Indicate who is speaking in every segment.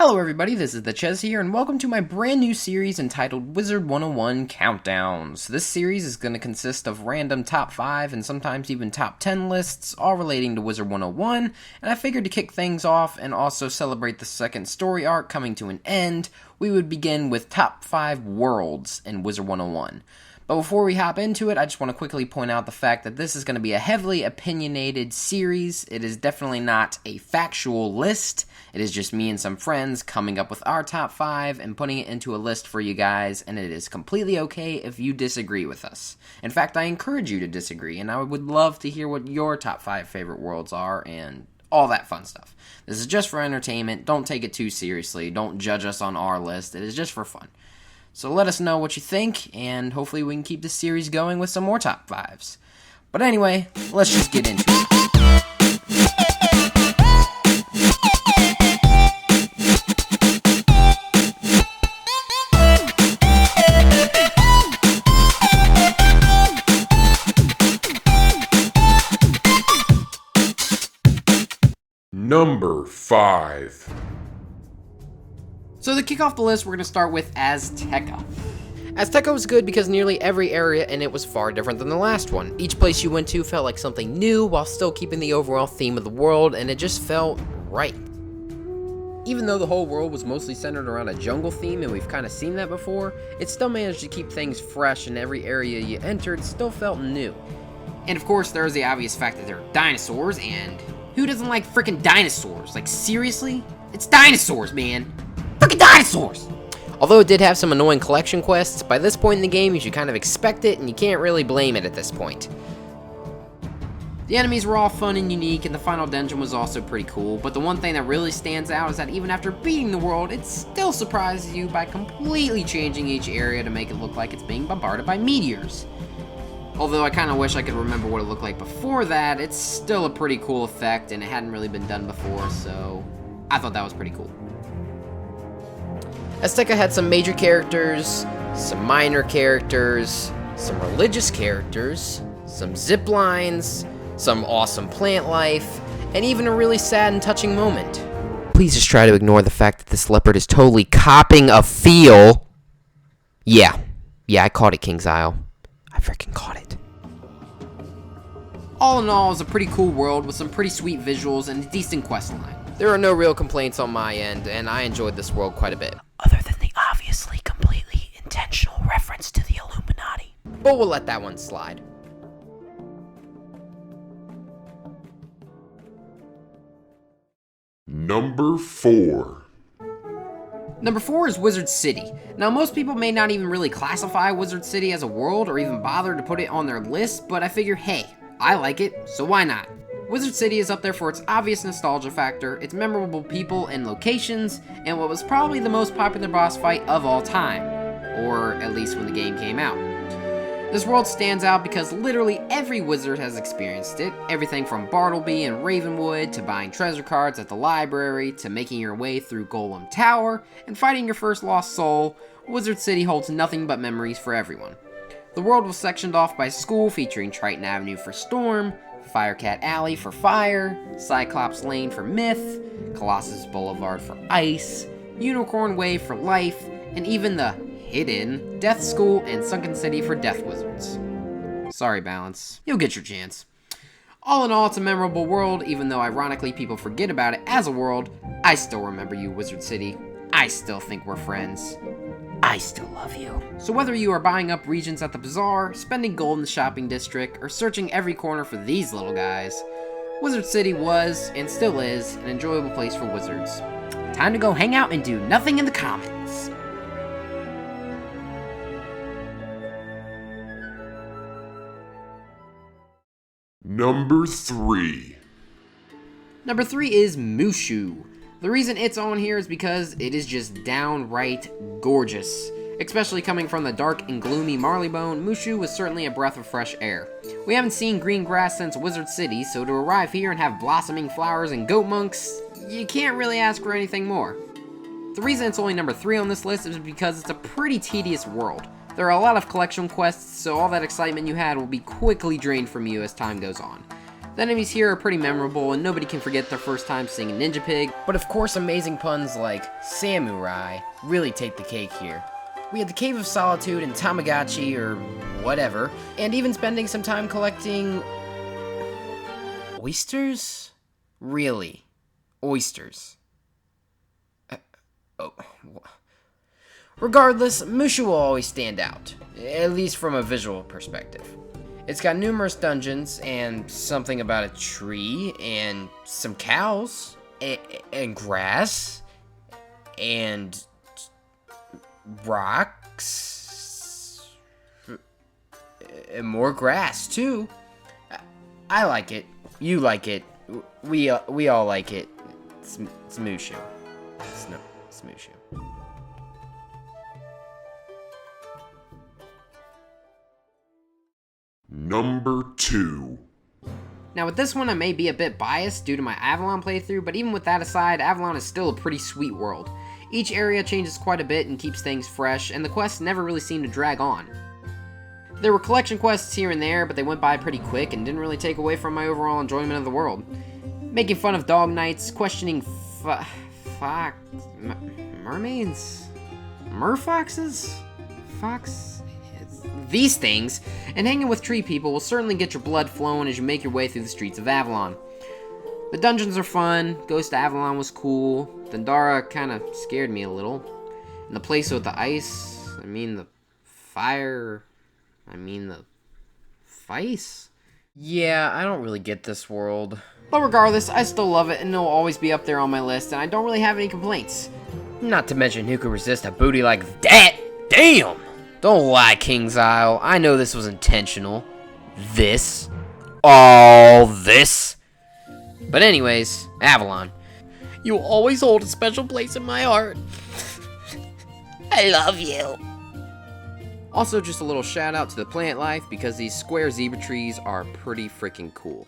Speaker 1: Hello everybody, this is IAmTheChezz here, and welcome to my brand new series entitled Wizard101 Countdowns. This series is going to consist of random top 5 and sometimes even top 10 lists, all relating to Wizard101, and I figured to kick things off and also celebrate the second story arc coming to an end, we would begin with top 5 worlds in Wizard101. But before we hop into it, I just want to quickly point out the fact that this is going to be a heavily opinionated series. It is definitely not a factual list. It is just me and some friends coming up with our top 5 and putting it into a list for you guys, and it is completely okay if you disagree with us. In fact, I encourage you to disagree, and I would love to hear what your top 5 favorite worlds are and all that fun stuff. This is just for entertainment. Don't take it too seriously. Don't judge us on our list. It is just for fun. So let us know what you think, and hopefully we can keep this series going with some more top 5s. But anyway, let's just get into it.
Speaker 2: Number 5.
Speaker 1: So to kick off the list, we're going to start with Azteca. Azteca was good because nearly every area in it was far different than the last one. Each place you went to felt like something new while still keeping the overall theme of the world, and it just felt right. Even though the whole world was mostly centered around a jungle theme, and we've kind of seen that before, it still managed to keep things fresh, and every area you entered still felt new. And of course, there's the obvious fact that there are dinosaurs, and who doesn't like freaking dinosaurs? Like, seriously? It's dinosaurs, man! Freaking dinosaurs! Although it did have some annoying collection quests, by this point in the game you should kind of expect it, and you can't really blame it at this point. The enemies were all fun and unique, and the final dungeon was also pretty cool, but the one thing that really stands out is that even after beating the world, it still surprises you by completely changing each area to make it look like it's being bombarded by meteors. Although I kind of wish I could remember what it looked like before that, it's still a pretty cool effect, and it hadn't really been done before, so I thought that was pretty cool. Azteca had some major characters, some minor characters, some religious characters, some zip lines, some awesome plant life, and even a really sad and touching moment. Please just try to ignore the fact that this leopard is totally copying a feel. Yeah, I caught it, King's Isle. I freaking caught it. All in all, it's a pretty cool world with some pretty sweet visuals and a decent questline. There are no real complaints on my end, and I enjoyed this world quite a bit. Other than the obviously completely intentional reference to the Illuminati. But we'll let that one slide.
Speaker 2: Number 4.
Speaker 1: Number 4 is Wizard City. Now, most people may not even really classify Wizard City as a world or even bother to put it on their list, but I figure, hey, I like it, so why not? Wizard City is up there for its obvious nostalgia factor, its memorable people and locations, and what was probably the most popular boss fight of all time, or at least when the game came out. This world stands out because literally every wizard has experienced it, everything from Bartleby and Ravenwood, to buying treasure cards at the library, to making your way through Golem Tower, and fighting your first lost soul. Wizard City holds nothing but memories for everyone. The world was sectioned off by school, featuring Triton Avenue for Storm, Firecat Alley for Fire, Cyclops Lane for Myth, Colossus Boulevard for Ice, Unicorn Way for Life, and even the hidden Death School and Sunken City for Death Wizards. Sorry, Balance. You'll get your chance. All in all, it's a memorable world, even though ironically people forget about it as a world. I still remember you, Wizard City. I still think we're friends. I still love you. So whether you are buying up regions at the bazaar, spending gold in the shopping district, or searching every corner for these little guys, Wizard City was, and still is, an enjoyable place for wizards. Time to go hang out and do nothing in the commons.
Speaker 2: Number 3.
Speaker 1: Number 3 is Mushu. The reason it's on here is because it is just downright gorgeous. Especially coming from the dark and gloomy Marleybone, Mushu was certainly a breath of fresh air. We haven't seen green grass since Wizard City, so to arrive here and have blossoming flowers and goat monks, you can't really ask for anything more. The reason it's only number 3 on this list is because it's a pretty tedious world. There are a lot of collection quests, so all that excitement you had will be quickly drained from you as time goes on. The enemies here are pretty memorable, and nobody can forget their first time seeing a Ninja Pig. But of course, amazing puns like Samurai really take the cake here. We had the Cave of Solitude and Tamagotchi, or whatever, and even spending some time collecting... oysters? Really? Oysters. Regardless, Mushu will always stand out, at least from a visual perspective. It's got numerous dungeons, and something about a tree, and some cows, and grass, and rocks, and more grass, too. I like it. You like it. We all like it. It's Mushu. It's Mushu.
Speaker 2: Number 2.
Speaker 1: Now with this one I may be a bit biased due to my Avalon playthrough, but even with that aside, Avalon is still a pretty sweet world. Each area changes quite a bit and keeps things fresh, and the quests never really seem to drag on. There were collection quests here and there, but they went by pretty quick and didn't really take away from my overall enjoyment of the world. Making fun of dog knights, questioning mermaids? Merfoxes? These things, and hanging with tree people will certainly get your blood flowing as you make your way through the streets of Avalon. The dungeons are fun, Ghost Avalon was cool, Thundara kinda scared me a little, and the place with the ice, the fire, the Vice? Yeah, I don't really get this world. But regardless, I still love it, and it'll always be up there on my list, and I don't really have any complaints. Not to mention, who could resist a booty like that? Damn! Don't lie, King's Isle. I know this was intentional. All this. But anyways, Avalon. You will always hold a special place in my heart. I love you. Also, just a little shout out to the plant life because these square zebra trees are pretty freaking cool.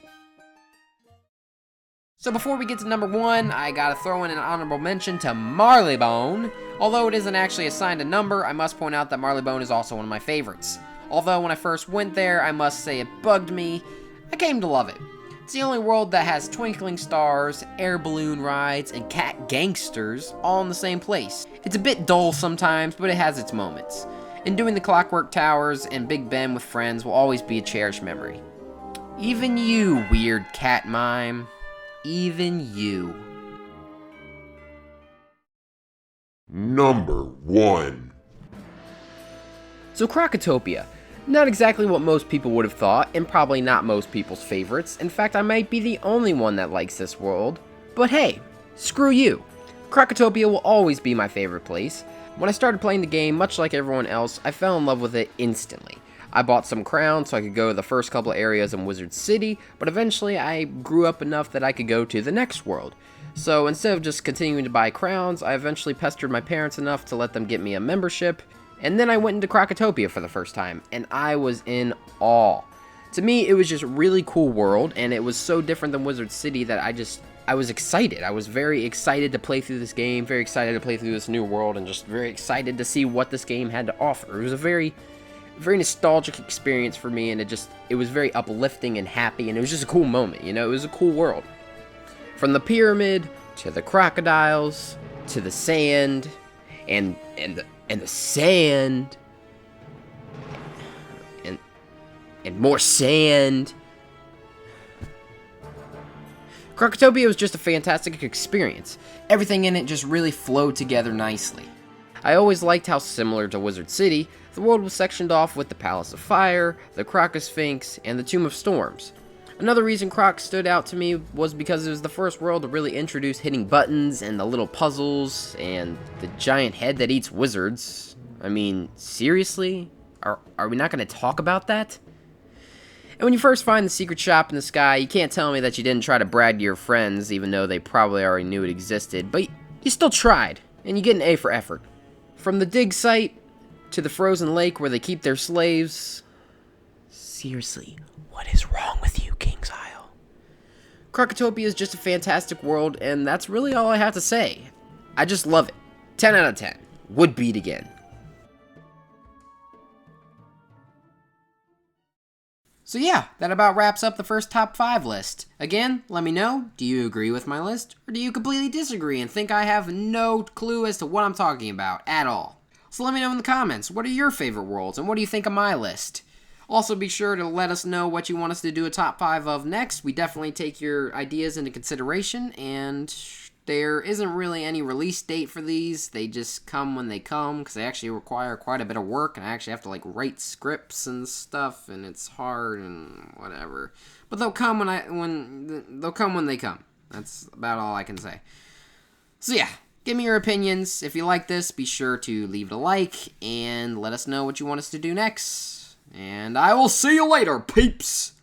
Speaker 1: So before we get to number 1, I gotta throw in an honorable mention to Marleybone. Although it isn't actually assigned a number, I must point out that Marleybone is also one of my favorites. Although when I first went there, I must say it bugged me, I came to love it. It's the only world that has twinkling stars, air balloon rides, and cat gangsters all in the same place. It's a bit dull sometimes, but it has its moments. And doing the Clockwork Towers and Big Ben with friends will always be a cherished memory. Even you, weird cat mime. Even you.
Speaker 2: Number 1.
Speaker 1: So Crocotopia. Not exactly what most people would have thought, and probably not most people's favorites. In fact, I might be the only one that likes this world. But hey, screw you. Crocotopia will always be my favorite place. When I started playing the game, much like everyone else, I fell in love with it instantly. I bought some crowns so I could go to the first couple areas in Wizard City, but eventually I grew up enough that I could go to the next world. So instead of just continuing to buy crowns, I eventually pestered my parents enough to let them get me a membership, and then I went into Crocotopia for the first time, and I was in awe. To me, it was just a really cool world, and it was so different than Wizard City that I was excited. I was very excited to play through this game, very excited to play through this new world, and just very excited to see what this game had to offer. It was a very nostalgic experience for me, and it was very uplifting and happy, and it was just a cool moment, it was a cool world. From the pyramid, to the crocodiles, to the sand, and the sand, and more sand. Crocotopia was just a fantastic experience. Everything in it just really flowed together nicely. I always liked how similar to Wizard City, the world was sectioned off with the Palace of Fire, the Crocosphinx, and the Tomb of Storms. Another reason Croc stood out to me was because it was the first world to really introduce hitting buttons and the little puzzles and the giant head that eats wizards. Seriously? Are we not going to talk about that? And when you first find the secret shop in the sky, you can't tell me that you didn't try to brag to your friends, even though they probably already knew it existed, but you still tried, and you get an A for effort. From the dig site to the frozen lake where they keep their slaves. Seriously, what is wrong with you, King's Isle? Crocotopia is just a fantastic world, and that's really all I have to say. I just love it. 10 out of 10. Would beat again. So yeah, that about wraps up the first top 5 list. Again, let me know, do you agree with my list, or do you completely disagree and think I have no clue as to what I'm talking about at all? So let me know in the comments, what are your favorite worlds, and what do you think of my list? Also, be sure to let us know what you want us to do a top 5 of next. We definitely take your ideas into consideration, and there isn't really any release date for these. They just come when they come, because they actually require quite a bit of work, and I actually have to, write scripts and stuff, and it's hard and whatever. But they'll come when they come. That's about all I can say. So yeah, give me your opinions. If you like this, be sure to leave it a like, and let us know what you want us to do next. And I will see you later, peeps!